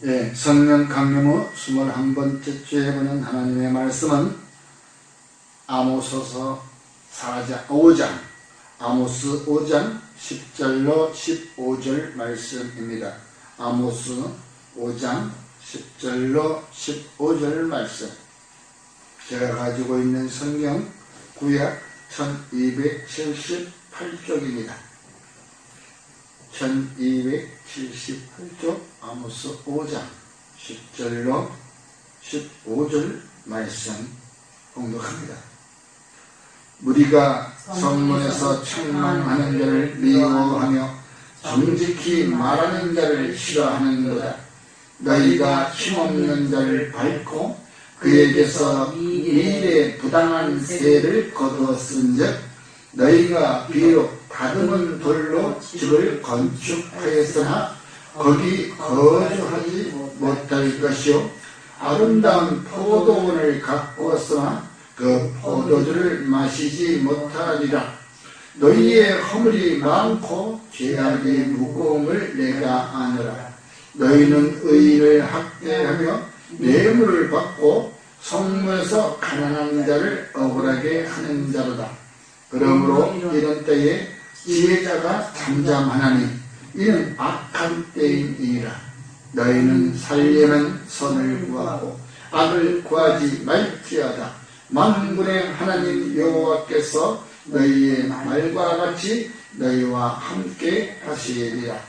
예, 성령 강림 후 21번째 주에 해보는 하나님의 말씀은 아모스서 5장, 아모스 5장 10절로 15절 말씀입니다. 아모스 5장 10절로 15절 말씀. 제가 가지고 있는 성경 구약 1278쪽입니다. 1278쪽 아모스 5장 10절로 15절 말씀 공독합니다. 무리가 성문에서 책망하는 자를 미워하며 정직히 말하는 자를 싫어하는도다. 너희가 힘없는 자를 밟고 그에게서 미래 부당한 세를 거두었은즉 너희가 비록 다듬은 돌로 집을 건축하였으나 거기 거주하지 못할 것이요 아름다운 포도원을 가꾸었으나 그 포도주를 마시지 못하리라. 너희의 허물이 많고 죄악이 무거움을 내가 아노라. 너희는 의인을 학대하며 뇌물을 받고 성문에서 가난한 자를 억울하게 하는 자로다. 그러므로 이런 때에 지혜자가 잠잠하나니 이는 악한 때임이니라. 너희는 살려면 선을 구하고 악을 구하지 말지어다. 만군의 하나님 여호와께서 너희의 말과 같이 너희와 함께 하시리라.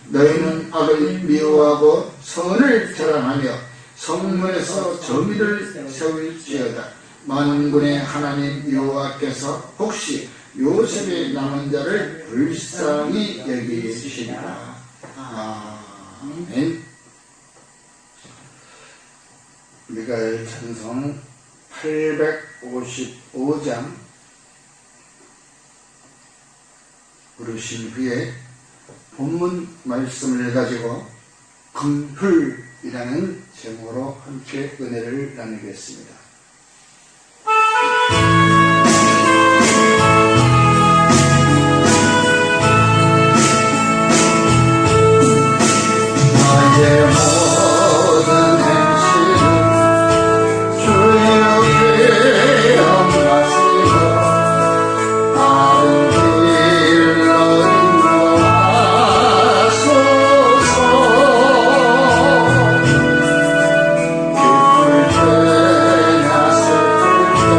너희는 악을 미워하고 선을 자랑하며 성문에서 정의를 세울지어다. 만군의 하나님 여호와께서 혹시 요셉의 남은 자를 불쌍히 여기시리라. 아멘. 미가엘 찬송 855장 부르신 후에 본문 말씀을 가지고 긍휼이라는 제목으로 함께 은혜를 나누겠습니다. 나의 모든 행실은 주여 기억하시고 바른 길로 인도하소서. 기쁠 때나 슬플 때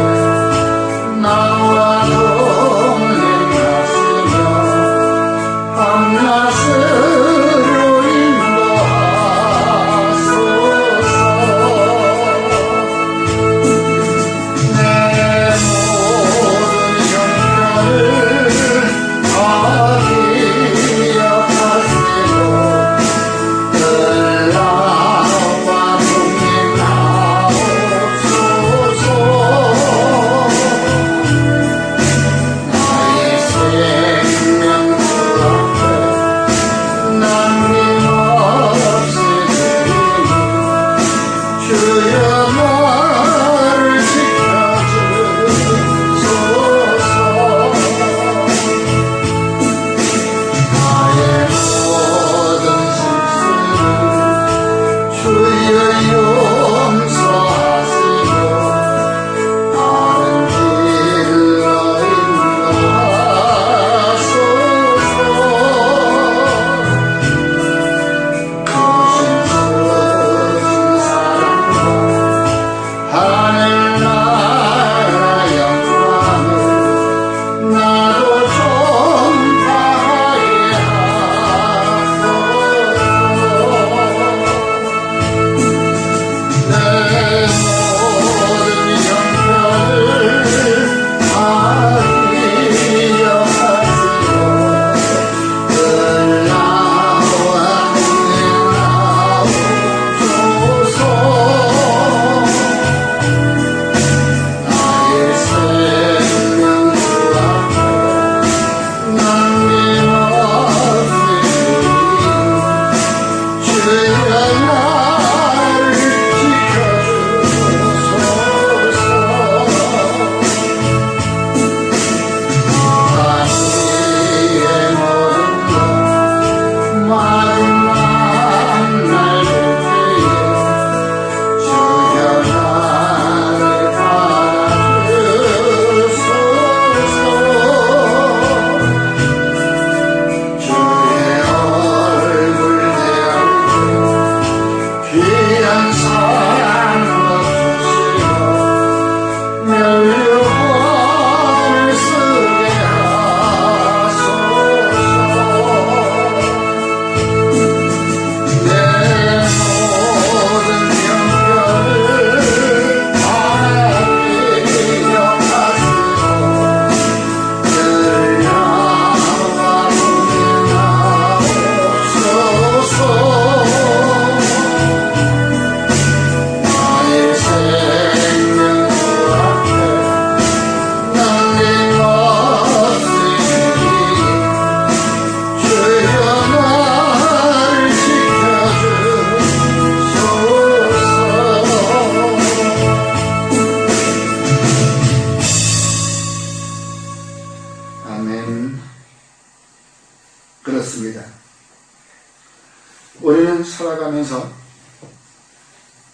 우리는 살아가면서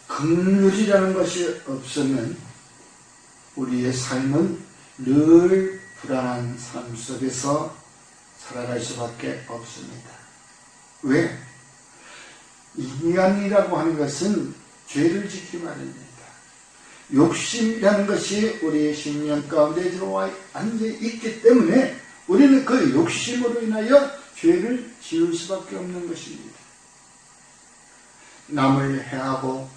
긍휼이라는 것이 없으면 우리의 삶은 늘 불안한 삶 속에서 살아갈 수밖에 없습니다. 왜? 인간이라고 하는 것은 죄를 짓기 마련입니다. 욕심이라는 것이 우리의 심령 가운데 들어와 앉아있기 때문에 우리는 그 욕심으로 인하여 죄를 지을 수밖에 없는 것입니다. 남을 해하고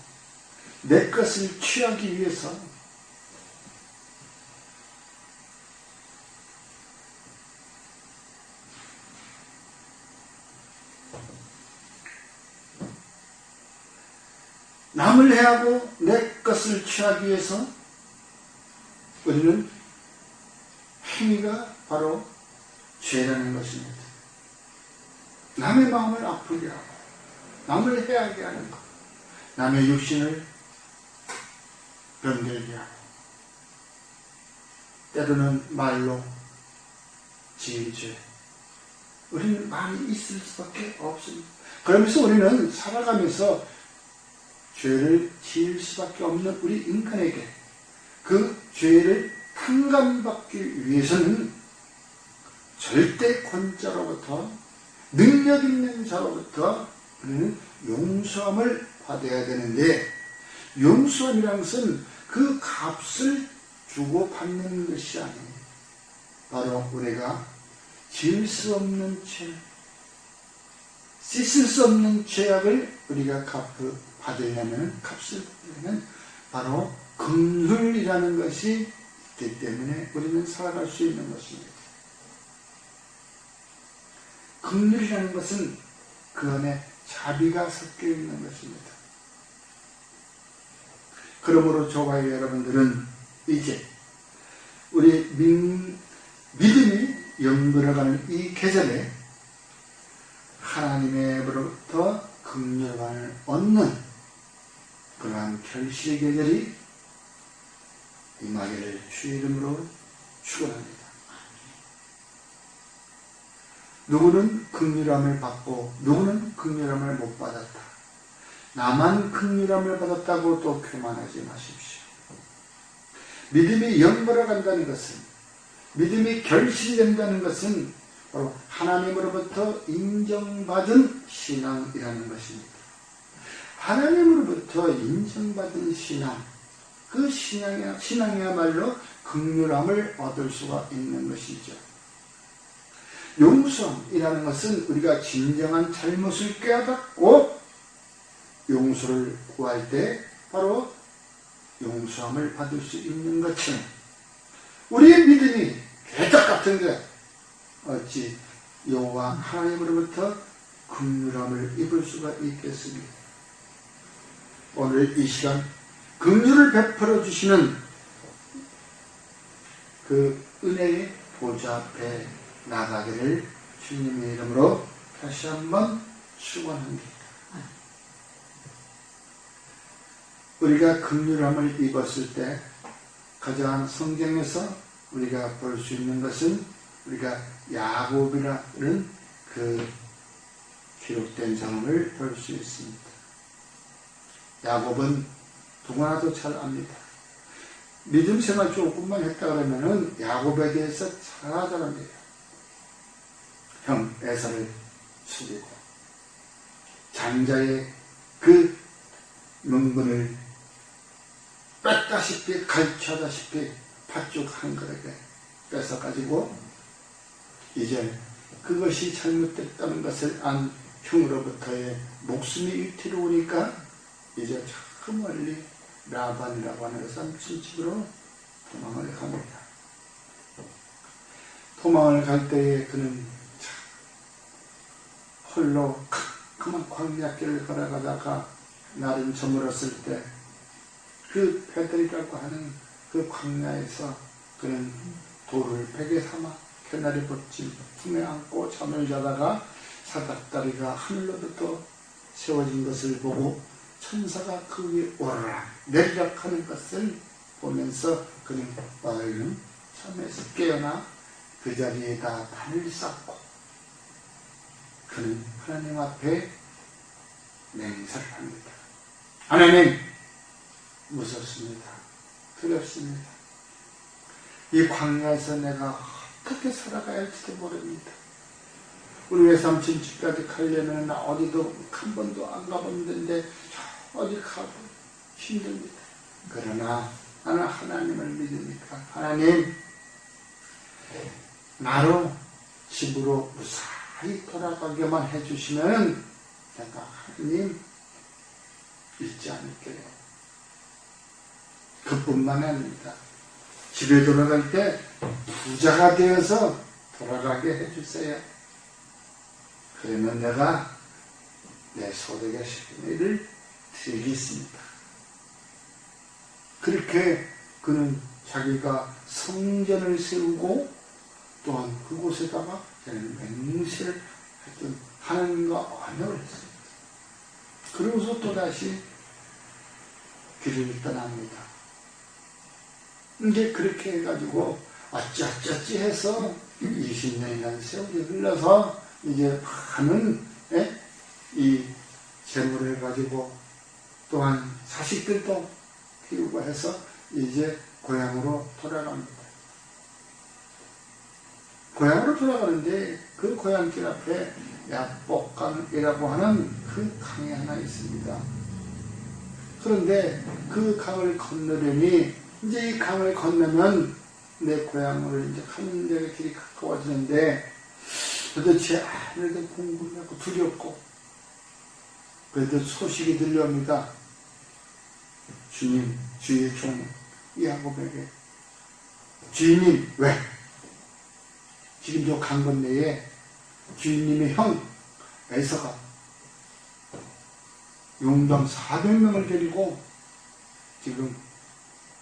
내 것을 취하기 위해서 남을 해하고 내 것을 취하기 위해서 우리는 행위가 바로 죄라는 것입니다. 남의 마음을 아프게 하고 남을 해하게 하는 것, 남의 육신을 병들게 하고 때로는 말로 지은 죄, 우리는 많이 있을 수밖에 없습니다. 그러면서 우리는 살아가면서 죄를 지을 수밖에 없는 우리 인간에게 그 죄를 탕감받기 위해서는 절대 권자로부터 능력 있는 자로부터 우리는 용서함을 받아야 되는데, 용서함이라는 것은 그 값을 주고 받는 것이 아닙니다. 바로 우리가 지을 수 없는 죄, 씻을 수 없는 죄악을 우리가 받으려면, 값을 받으려면 바로 긍휼이라는 것이 있기 때문에 우리는 살아갈 수 있는 것입니다. 긍휼이라는 것은 그 안에 자비가 섞여 있는 것입니다. 그러므로 저와 여러분들은 이제 우리 믿음이 영불어가는 이 계절에 하나님으로부터 긍휼을 얻는 그러한 결실의 계절이 임하기를 주의 이름으로 축원합니다. 누구는 긍휼함을 받고 누구는 긍휼함을 못 받았다. 나만 긍휼함을 받았다고 또 교만하지 마십시오. 믿음이 영벌어 간다는 것은, 믿음이 결실된다는 것은 바로 하나님으로부터 인정받은 신앙이라는 것입니다. 하나님으로부터 인정받은 신앙, 그 신앙이야말로 긍휼함을 얻을 수가 있는 것이죠. 용서이라는 것은 우리가 진정한 잘못을 깨닫고 용서를 구할 때 바로 용서함을 받을 수 있는 것처럼, 우리의 믿음이 개떡 같은데 어찌 여호와 하나님으로부터 긍휼함을 입을 수가 있겠습니까? 오늘 이 시간 긍휼을 베풀어 주시는 그 은혜의 보좌 앞에 나가기를 주님의 이름으로 다시 한번 축원합니다. 우리가 긍휼함을 입었을 때 가장 성경에서 우리가 볼 수 있는 것은 우리가 야곱이라는 그 기록된 장을 볼 수 있습니다. 야곱은 누구나도 잘 압니다. 믿음 생활 조금만 했다 그러면은 야곱에 대해서 잘 알아갑니다. 형 에사를 죽이고 장자의 그 명분을 뺐다시피 갈취하다시피 팥죽 한 그릇에 뺏어가지고 이제 그것이 잘못됐다는 것을 안 형으로부터의 목숨이 위태로우니까 이제 저 멀리 라반이라고 하는 친집으로 도망을 갑니다. 도망을 갈 때에 그는 홀로 그만 광야길을 걸어가다가 날은 저물었을 때 그 베들이라고 하는 그 광야에서 그는 돌을 베개 삼아 개나리 봇짐 품에 안고 잠을 자다가 사닥다리가 하늘로부터 세워진 것을 보고 천사가 그 위에 오르락 내리락 하는 것을 보면서 그는 얼른 잠에서 깨어나 그 자리에다 발을 쌓고 그는 하나님 앞에 맹세를 합니다. 하나님, 무섭습니다. 두렵습니다. 이 광야에서 내가 어떻게 살아가야 할지도 모릅니다. 우리 외삼촌 집까지 가려면 나 어디도 한 번도 안 가본 데인데 어디 가도 힘듭니다. 그러나 나는 하나님을 믿으니까 하나님, 나로 집으로 무사히 돌아가게만 해주시면 내가 하나님 잊지 않을게요. 그뿐만 아닙니다. 집에 돌아갈 때 부자가 되어서 돌아가게 해주세요. 그러면 내가 내 소득의 10분의 1을 드리겠습니다. 그렇게 그는 자기가 성전을 세우고 또한 그곳에다가 맹세를 했던 하나님과 언약을 했습니다. 그러고서 또다시 길을 떠납니다. 이제 그렇게 해가지고 어찌어찌 해서 20년이라는 세월이 흘러서 이제 많은 이 재물을 가지고 또한 자식들도 키우고 해서 이제 고향으로 돌아갑니다. 고향으로 돌아가는데 그 고향길 앞에 야복강이라고 하는 그 강이 하나 있습니다. 그런데 그 강을 건너려니 이제 이 강을 건너면 내 고향으로 이제 가는 데가 길이 가까워지는데 도대체 아무래도 궁금하고 두렵고 그래도 소식이 들려옵니다. 주님, 주의 종 야곱에게 주인님, 왜? 지금 저 강 건너에 주인님의 형 에서가 용병 400명을 데리고 지금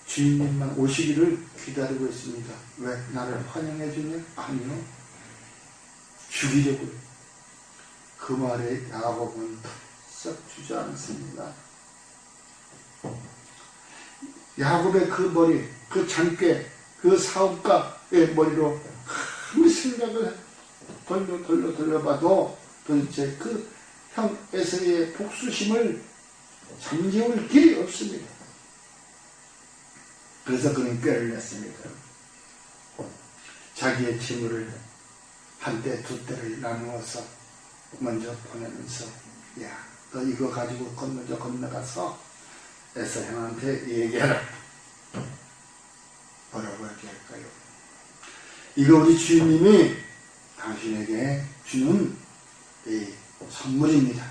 주인님만 오시기를 기다리고 있습니다. 왜? 나를 환영해 주냐? 아니요. 죽이려고요. 그 말에 야곱은 썩 주저앉습니다. 야곱의 그 머리, 그 장깨, 그 사업가의 머리로 아무리 생각을 돌려봐도 도대체 그 형 에서의 복수심을 잠재울 길이 없습니다. 그래서 그는 꾀를 냈습니다. 자기의 재물을 한때 두 때를 나누어서 먼저 보내면서 야, 너 이거 가지고 먼저 건너가서 에서 형한테 얘기해라. 뭐라고 얘기할까요? 이거 우리 주인님이 당신에게 주는 이 선물입니다.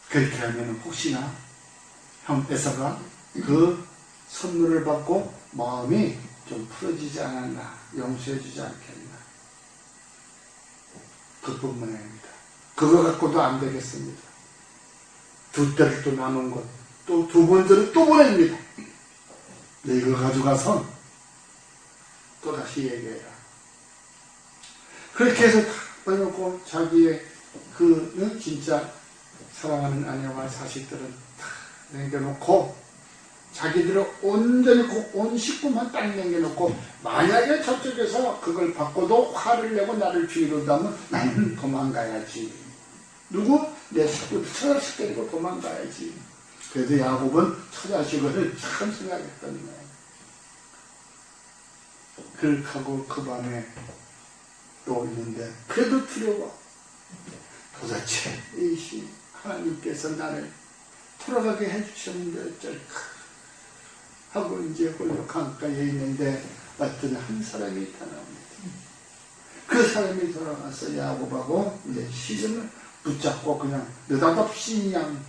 그렇게 하면 혹시나 형 에서가 그 선물을 받고 마음이 좀 풀어지지 않았나, 용서해 주지 않겠나. 그뿐만 아닙니다. 그거 갖고도 안 되겠습니다. 두 때를 또 나눈 것, 또 두 번째를 또 보냅니다. 이거 가져가서 또 다시 얘기해라. 그렇게 해서 다 빼놓고 자기의 그 진짜 사랑하는 아내와 자식들은 다 남겨놓고 자기들은 온전히 온 식구만 딱 남겨놓고 만약에 저쪽에서 그걸 받고도 화를 내고 나를 죽이려다면 나는 도망가야지. 누구? 내 식구들 처자식 데리고 도망가야지. 그래도 야곱은 처자식을 참 생각했던 거예요. 그렇게 하고 그 밤에 또 있는데 그래도 두려워. 도대체 이 하나님께서 나를 돌아가게 해주셨는데 어쩔까 하고 이제 홀로 강가에 있는데 어떤 한 사람이 나옵니다. 그 사람이 돌아가서 야곱하고 이제 시름을 붙잡고 그냥 느닷없이 그냥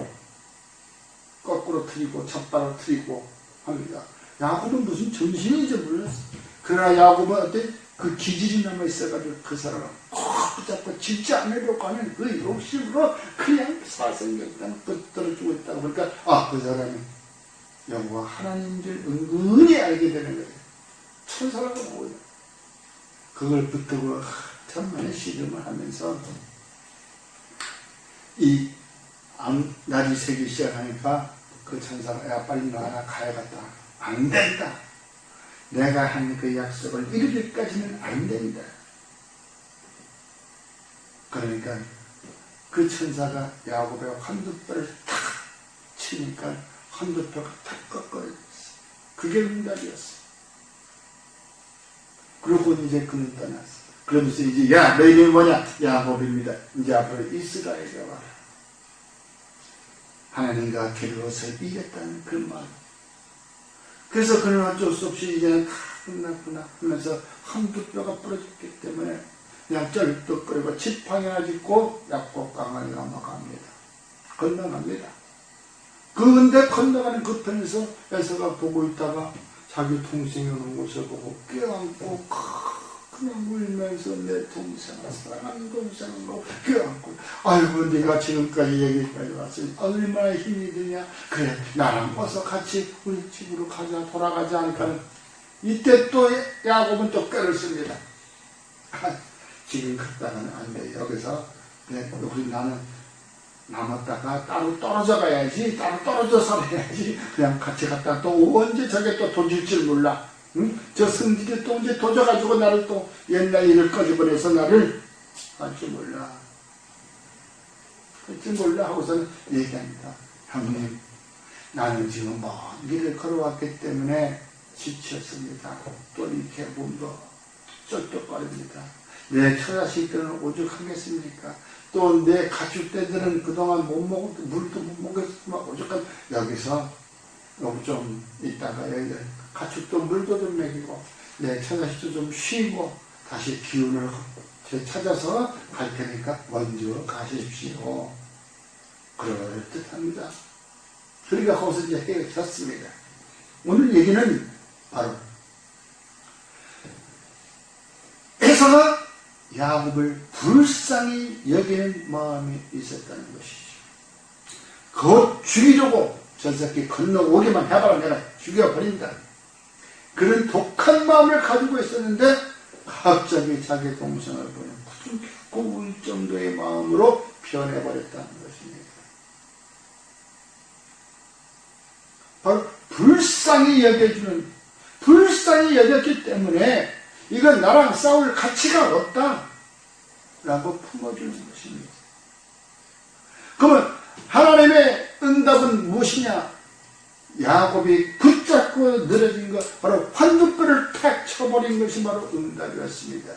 거꾸로 틀리고 첫발로 틀리고 합니다. 야곱은 무슨 정신인지 몰랐어. 그러나 야곱은 어때? 그 기질이 남아있어가지고 그 사람을 꼭 붙잡고 짓지 않으려고 하는 그 욕심으로 그냥 사생각만 붙들어주고 있다고 보니까 그 사람이 여호와 하나님인 줄 은근히 알게 되는 거예요. 천사라고 뭐예요. 그걸 붙들고 천만의 씨름을 하면서 이 날이 새기 시작하니까 그 천사가 야 빨리 나와라 가야겠다. 안 된다. 내가 한 그 약속을 이루기까지는 안 된다. 그러니까 그 천사가 야곱의 환두뼈를 탁 치니까 환두뼈가 탁 꺾어졌어. 그게 응답이었어. 그러고 이제 그는 떠났어. 그러면서 이제 야, 너 이름이 뭐냐? 야곱입니다. 이제 앞으로 이스라엘이라고 하라. 하나님과 겨루어서 이겼다는 그 말. 그래서 그는 어쩔 수 없이 이제는 다 끝났구나 하면서 한두뼈가 부러졌기 때문에 그냥 쩔뚝거리고 지팡이 하나 짚고 약곡강을 넘어갑니다. 건너갑니다. 그런데 건너가는 그 편에서 에서가 보고 있다가 자기 동생이 오는 것을 보고 껴안고 그냥 울면서 내 동생아, 사랑하는 동생으로 껴안고, 아이고 네가 지금까지 여기까지 왔으니 얼마나 힘이 드냐. 그래, 나랑 어서 같이 우리 집으로 가자, 돌아가자 하니까 이때 또 야곱은 또 꾀를 씁니다. 지금 갔다가는 안 돼. 여기서 우리 나는 남았다가 따로 떨어져 가야지. 따로 떨어져 살아야지. 그냥 같이 갔다가 또 언제 저게 또 도질 줄 몰라. 응? 저 성질이 또 언제 도져가지고 나를 또 옛날 일을 꺼집어내서 나를 할 줄 몰라. 할 줄 몰라 하고서는 얘기합니다. 형님, 나는 지금 먼 길을 걸어왔기 때문에 지쳤습니다. 또 이렇게 몸도 쩔뚝거립니다. 내 처자식들은 오죽하겠습니까? 또 내 가축대들은 그동안 못 먹어도 물도 못 먹었지만 오죽한 여기서 좀 있다가 여기 가축도 물도 좀 먹이고 내 처자식도 좀 쉬고 다시 기운을 찾아서 갈 테니까 먼저 가십시오. 그럴 듯합니다. 그러니까 거기서 이제 헤어졌습니다. 오늘 얘기는 바로 에서가 야곱을 불쌍히 여기는 마음이 있었다는 것이죠. 곧 죽이려고 저 새끼 건너오기만 해봐라 내가 죽여버린다. 그런 독한 마음을 가지고 있었는데 갑자기 자기 동생을 보면 부둥켜 울 정도의 마음으로 변해버렸다는 것입니다. 바로 불쌍히 여겨주는, 불쌍히 여겼기 때문에 이건 나랑 싸울 가치가 없다 라고 품어주는 것입니다. 그러면 하나님의 응답은 무엇이냐? 야곱이 붙잡고 늘어진 것, 바로 환두뼈를 탁 쳐버린 것이 바로 응답이었습니다.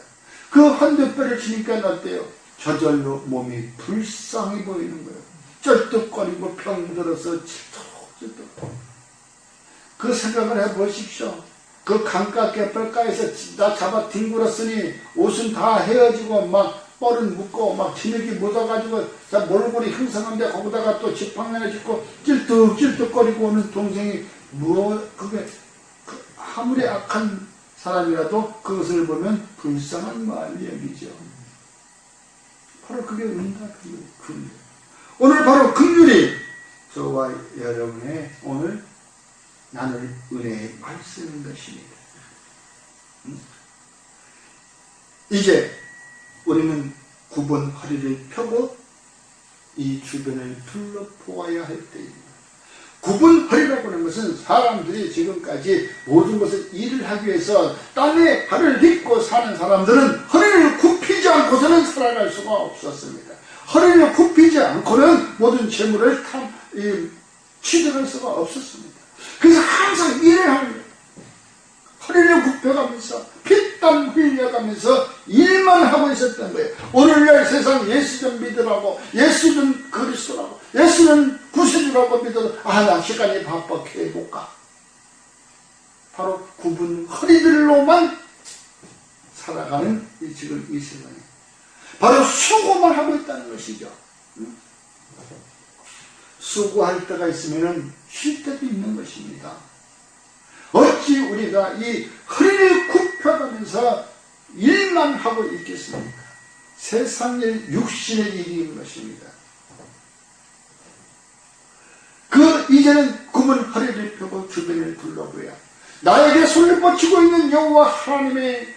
그 환두뼈를 치니까 어때요? 저절로 몸이 불쌍히 보이는 거예요. 쩔뚝거리고 병들어서 찔뚝찔뚝. 그 생각을 해보십시오. 그 강가 갯벌가에서 나 잡아 뒹굴었으니 옷은 다 헤어지고 막 뻘은 묶고 막 진흙이 묻어가지고 몰골이 형성한데 거기다가 또 지팡이 하나 짚고 찔뚝찔뚝거리고 오는 동생이 그게 아무리 악한 사람이라도 그것을 보면 불쌍한 마음이 여기죠. 바로 그게 응답이에요. 오늘 바로 긍휼이 저와 여러분의 오늘 나눌 은혜의 말씀인 것입니다. 이제 우리는 9번 허리를 펴고 이 주변을 둘러보아야 할 때입니다. 9번 허리라고 하는 것은 사람들이 지금까지 모든 것을 일을 하기 위해서 땅에 발을 딛고 사는 사람들은 허리를 굽히지 않고서는 살아갈 수가 없었습니다. 허리를 굽히지 않고는 모든 재물을 취득할 수가 없었습니다. 그래서 항상 일을 하는 거예요. 허리를 굽혀가면서 피땀 흘려가면서 일만 하고 있었던 거예요. 오늘날 세상 예수 좀 믿으라고, 예수 좀 그리스도라고, 예수는 구세주라고 믿어도 나 시간이 바빠게 해볼까. 바로 굽은 허리들로만 살아가는 지금 이 세상에 바로 수고만 하고 있다는 것이죠. 수고할 때가 있으면 쉴 때도 있는 것입니다. 어찌 우리가 이 허리를 굽혀가면서 일만 하고 있겠습니까? 세상 일, 육신의 일인 것입니다. 이제는 굽은 허리를 펴고 주변을 둘러보야 나에게 손을 뻗치고 있는 여호와 하나님의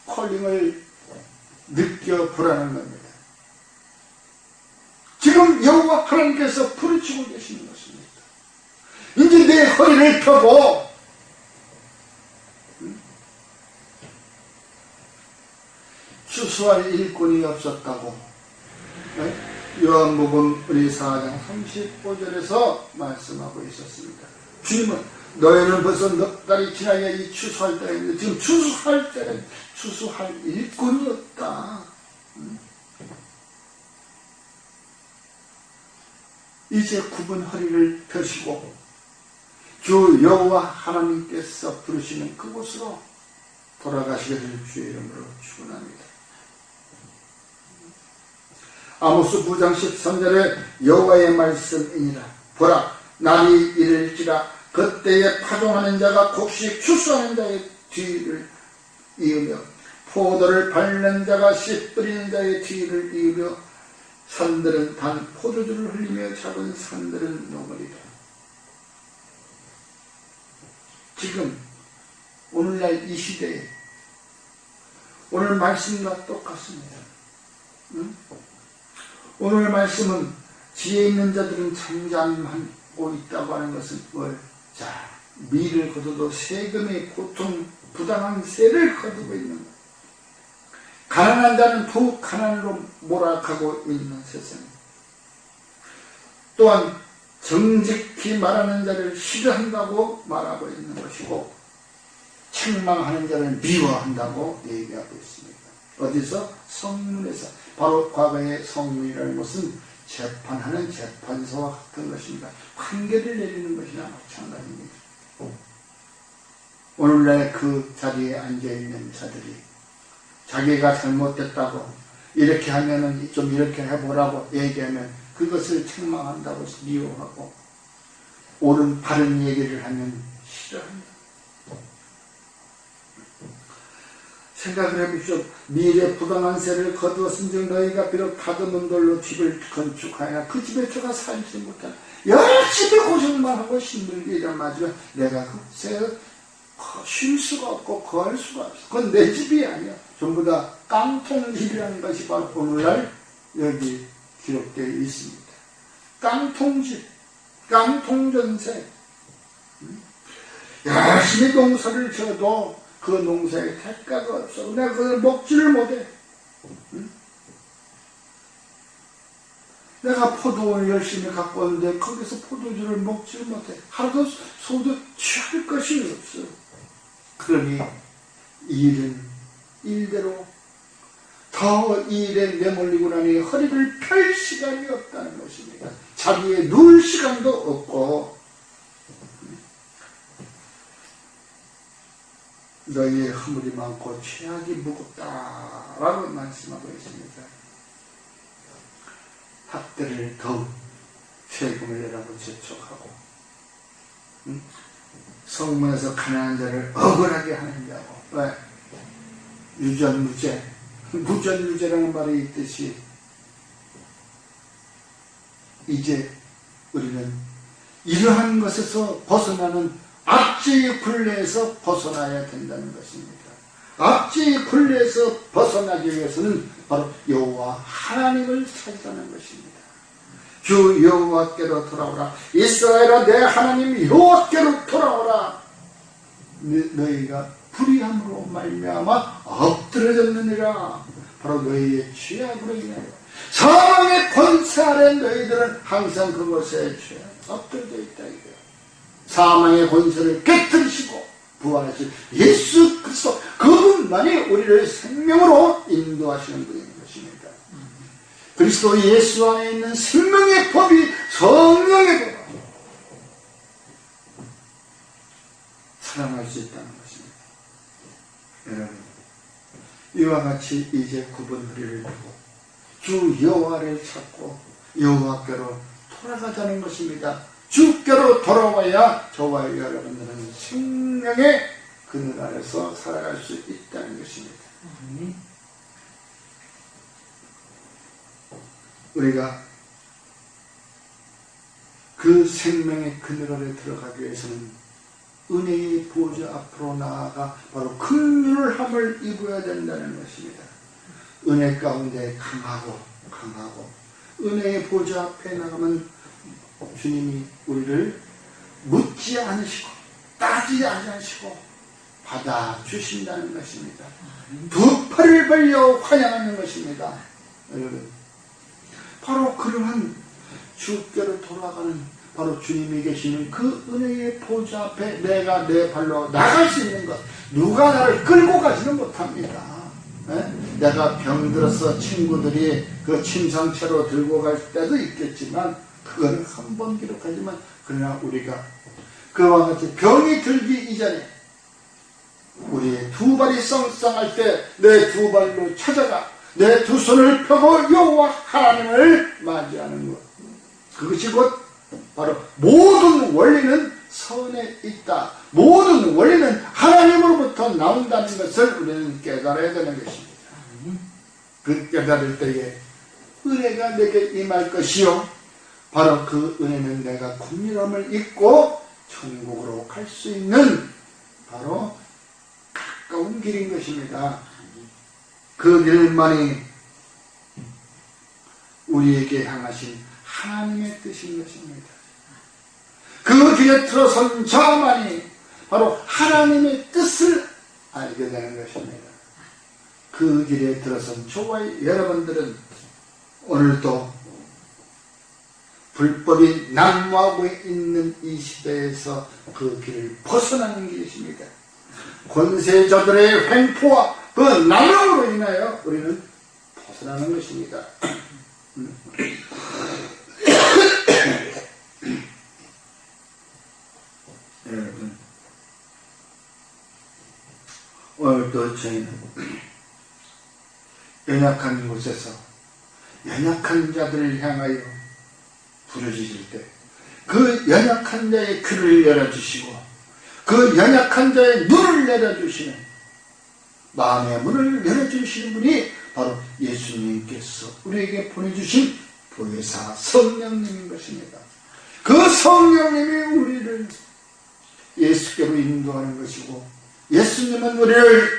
콜링을 느껴보라는 겁니다. 지금 여호와 하나님께서 부르치고 계시는 것입니다. 이제 내 허리를 펴고 추수할 일꾼이 없었다고 요한복음 우리 4장 35절에서 말씀하고 있었습니다. 주님은 너희는 벌써 넉 달이 지나야 이 추수할 때가 있는데 지금 추수할 때는 추수할 일꾼이 없다. 이제 굽은 허리를 펴시고 주 여호와 하나님께서 부르시는 그곳으로 돌아가시기를 주의 이름으로 축원합니다. 아모스 9장 13절에 여호와의 말씀이니라. 보라, 날이 이를지라 그때에 파종하는 자가 곡식 추수하는 자의 뒤를 이으며 포도를 밟는 자가 씨 뿌리는 자의 뒤를 이으며 산들은 단 포도주를 흘리며 작은 산들은 녹으리라. 지금 오늘날 이 시대에 오늘 말씀과 똑같습니다. 응? 오늘 말씀은 지혜 있는 자들은 잠잠하고 있다고 하는 것은 뭘? 자, 미를 거둬도 세금의 고통, 부당한 세를 거두고 있는 것. 가난한 자는 더욱 가난으로 몰아가고 있는 세상. 또한 정직히 말하는 자를 싫어한다고 말하고 있는 것이고 책망하는 자를 미워한다고 얘기하고 있습니다. 어디서? 성문에서. 바로 과거의 성문이라는 것은 재판하는 재판소와 같은 것입니다. 판결을 내리는 것이나 마찬가지입니다. 오늘날 그 자리에 앉아있는 자들이 자기가 잘못됐다고 이렇게 하면은 좀 이렇게 해보라고 얘기하면 그것을 책망한다고 미워하고 옳은 바른 얘기를 하면 싫어합니다. 생각을 해보십시오. 미래 부당한 세를 거두었은즉 너희가 비록 다듬은 돌로 집을 건축하여 그 집에 들어가 살지 못하나 열심히 고생만 하고 힘들게 일을 맞으면 내가 그 세를 쉴 수가 없고 거할 수가 없어. 그건 내 집이 아니야. 전부 다 깡통집이라는 것이 바로 오늘날 여기 기록되어 있습니다. 깡통집, 깡통전세. 열심히 농사를 지어도 그 농사에 대가가 없어. 내가 그걸 먹지를 못해. 내가 포도를 열심히 갖고 왔는데 거기서 포도주를 먹지를 못해. 하루도 소도 취할 것이 없어. 그러니 일은 일대로 더 일에 내몰리고 나니 허리를 펼 시간이 없다는 것입니다. 자리에 누울 시간도 없고 너희의 허물이 많고 죄악이 무겁다라고 말씀하고 있습니다. 학대를 더욱 세금을 내라고 재촉하고 성문에서 가난한 자를 억울하게 하는 자고 왜? 유전무죄 무전유죄라는 말이 있듯이 이제 우리는 이러한 것에서 벗어나는 악죄의 굴레에서 벗어나야 된다는 것입니다. 악죄의 굴레에서 벗어나기 위해서는 바로 여호와 하나님을 찾아가는 것입니다. 주 여호와께로 돌아오라. 이스라엘아 내 하나님 여호와께로 돌아오라. 너희가 불의함으로 말미암아 엎드러졌느니라. 바로 너희의 죄악으로 인하여 사망의 권세 아래 너희들은 항상 그것에 엎드러져 있다 이거야. 사망의 권세를 깨뜨리시고 부활하신 예수 그리스도 그분만이 우리를 생명으로 인도하시는 분인 것입니다. 그리스도 예수 안에 있는 생명의 법이 성령의 법 사랑할 수 있다는 것입니다. 여러분 이와 같이 이제 굽은 허리를 두고 주 여호와를 찾고 여호와께로 돌아가자는 것입니다. 주께로 돌아와야 저와 여러분들은 생명의 그늘 아래서 살아갈 수 있다는 것입니다. 우리가 그 생명의 그늘 아래 들어가기 위해서는 은혜의 보좌 앞으로 나아가 바로 긍휼함을 입어야 된다는 것입니다. 은혜 가운데 강하고 은혜의 보좌 앞에 나가면 주님이 우리를 묻지 않으시고 따지지 않으시고 받아주신다는 것입니다. 두 팔을 벌려 환영하는 것입니다. 여러분 바로 그러한 주께로 돌아가는 바로 주님이 계시는 그 은혜의 보좌 앞에 내가 내 발로 나갈 수 있는 것, 누가 나를 끌고 가지는 못합니다. 내가 병들어서 친구들이 그 침상채로 들고 갈 때도 있겠지만 그거는 한 번 기록하지만, 그러나 우리가 그와 같이 병이 들기 이전에 우리의 두 발이 썽썽할 때 내 두 발로 찾아가 내 두 손을 펴고 여호와 하나님을 맞이하는 것, 그것이 곧 바로 모든 원리는 선에 있다, 모든 원리는 하나님으로부터 나온다는 것을 우리는 깨달아야 되는 것입니다. 그 깨달을 때에 은혜가 내게 임할 것이요, 바로 그 은혜는 내가 긍휼함을 입고 천국으로 갈 수 있는 바로 가까운 길인 것입니다. 그 길만이 우리에게 향하신 하나님의 뜻인 것입니다. 그 길에 들어선 저만이 바로 하나님의 뜻을 알게 되는 것입니다. 그 길에 들어선 저와 여러분들은 오늘도 불법이 난무하고 있는 이 시대에서 그 길을 벗어나는 길이십니다. 권세자들의 횡포와 그 난항으로 인하여 우리는 벗어나는 것입니다. 여러분, 오늘도 저희는 연약한 곳에서 연약한 자들을 향하여 부르짖을 때 그 연약한 자의 귀를 열어주시고 그 연약한 자의 눈을 열어주시는, 마음의 문을 열어주시는 분이 바로 예수님께서 우리에게 보내주신 보혜사 성령님인 것입니다. 그 성령님이 우리를 예수께로 인도하는 것이고, 예수님은 우리를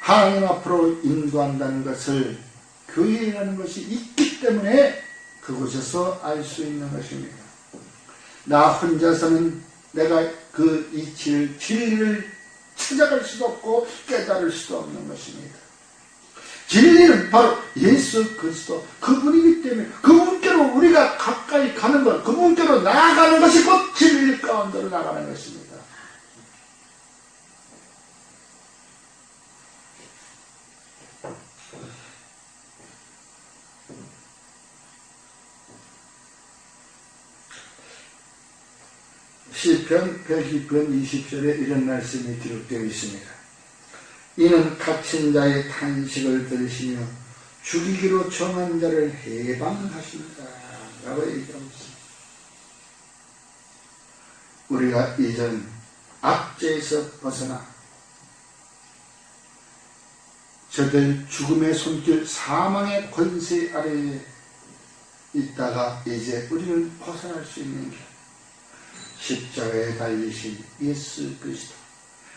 하나님 앞으로 인도한다는 것을 교회라는 것이 있기 때문에 그곳에서 알 수 있는 것입니다. 나 혼자서는 내가 그 이치를, 진리를 찾아갈 수도 없고 깨달을 수도 없는 것입니다. 진리는 바로 예수 그리스도, 그분이기 때문에 그분께로 우리가 가까이 가는 것, 그분께로 나아가는 것이 곧 진리 가운데로 나가는 것입니다. 시편 102편 20절에 이런 말씀이 기록되어 있습니다. 이는 갇힌 자의 탄식을 들으시며 죽이기로 정한 자를 해방하신다 라고 얘기하고 있습니다. 우리가 이전 압제에서 벗어나 저들 죽음의 손길, 사망의 권세 아래에 있다가 이제 우리는 벗어날 수 있는 길, 십자가에 달리신 예수 그리스도,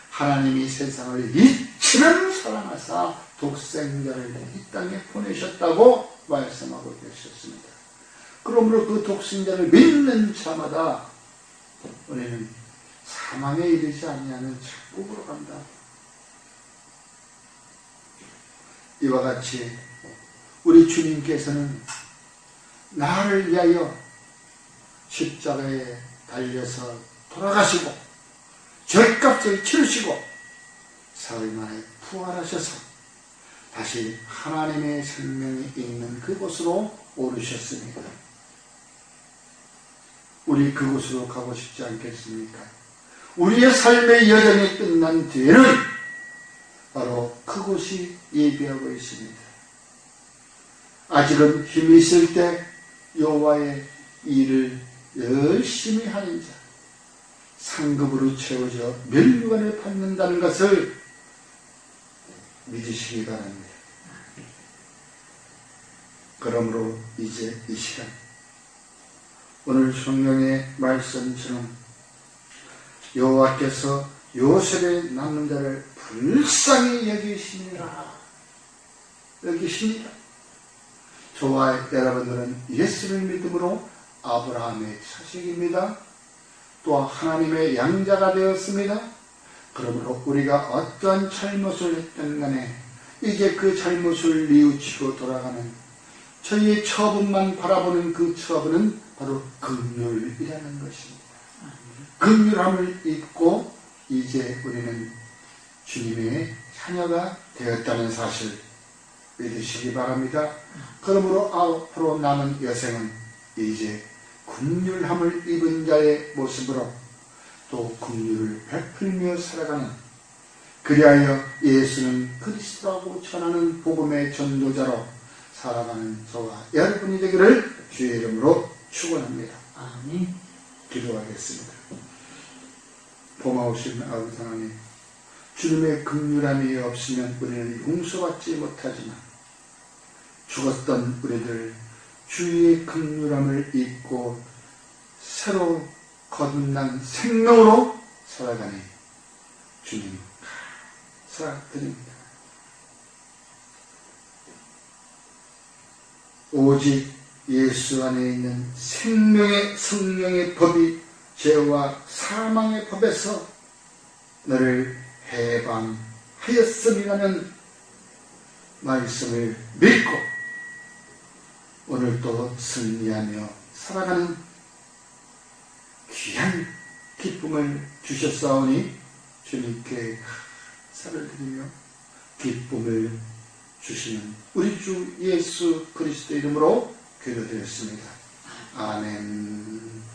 하나님이 세상을 이처럼 사랑하사 독생자를 이 땅에 보내셨다고 말씀하고 계셨습니다. 그러므로 그 독생자를 믿는 자마다 우리는 사망에 이르지 아니하는 천국으로 간다. 이와 같이 우리 주님께서는 나를 위하여 십자가에 달려서 돌아가시고 죄값을 치르시고 사흘 만에 부활하셔서 다시 하나님의 생명이 있는 그곳으로 오르셨습니다. 우리 그곳으로 가고 싶지 않겠습니까? 우리의 삶의 여정이 끝난 뒤에는 바로 그곳이 예비하고 있습니다. 아직은 힘이 있을 때 여호와의 일을 열심히 하는 자, 상급으로 채워져 멸류관을 받는다는 것을 믿으시기 바랍니다. 그러므로 이제 이 시간, 오늘 성령의 말씀처럼 여호와께서 요셉의 남는 자를 불쌍히 여기시니라, 여기십니다. 저와 여러분들은 예수를 믿음으로 아브라함의 자식입니다. 또 하나님의 양자가 되었습니다. 그러므로 우리가 어떠한 잘못을 했든 간에 이제 그 잘못을 뉘우치고 돌아가는 저희의 처분만 바라보는 그 처분은 바로 긍휼이라는 것입니다. 긍휼함을 잊고 이제 우리는 주님의 자녀가 되었다는 사실 믿으시기 바랍니다. 그러므로 앞으로 남은 여생은 이제 긍휼함을 입은 자의 모습으로 또 긍휼을 베풀며 살아가는, 그리하여 예수는 그리스도라고 전하는 복음의 전도자로 살아가는 저와 여러분이 되기를 주의 이름으로 축원합니다. 아멘. 기도하겠습니다. 고마우신 아버지 하나님, 주님의 긍휼함이 없으면 우리는 용서받지 못하지만 죽었던 우리들 주의 긍휼함을 잊고 새로 거듭난 생명으로 살아가니 주님 감사드립니다. 오직 예수 안에 있는 생명의 성령의 법이 죄와 사망의 법에서 너를 해방하였음이라는 말씀을 믿고 오늘도 승리하며 살아가는 귀한 기쁨을 주셨사오니 주님께 감사를 드리며 기쁨을 주시는 우리 주 예수 그리스도 이름으로 기도드렸습니다. 아멘.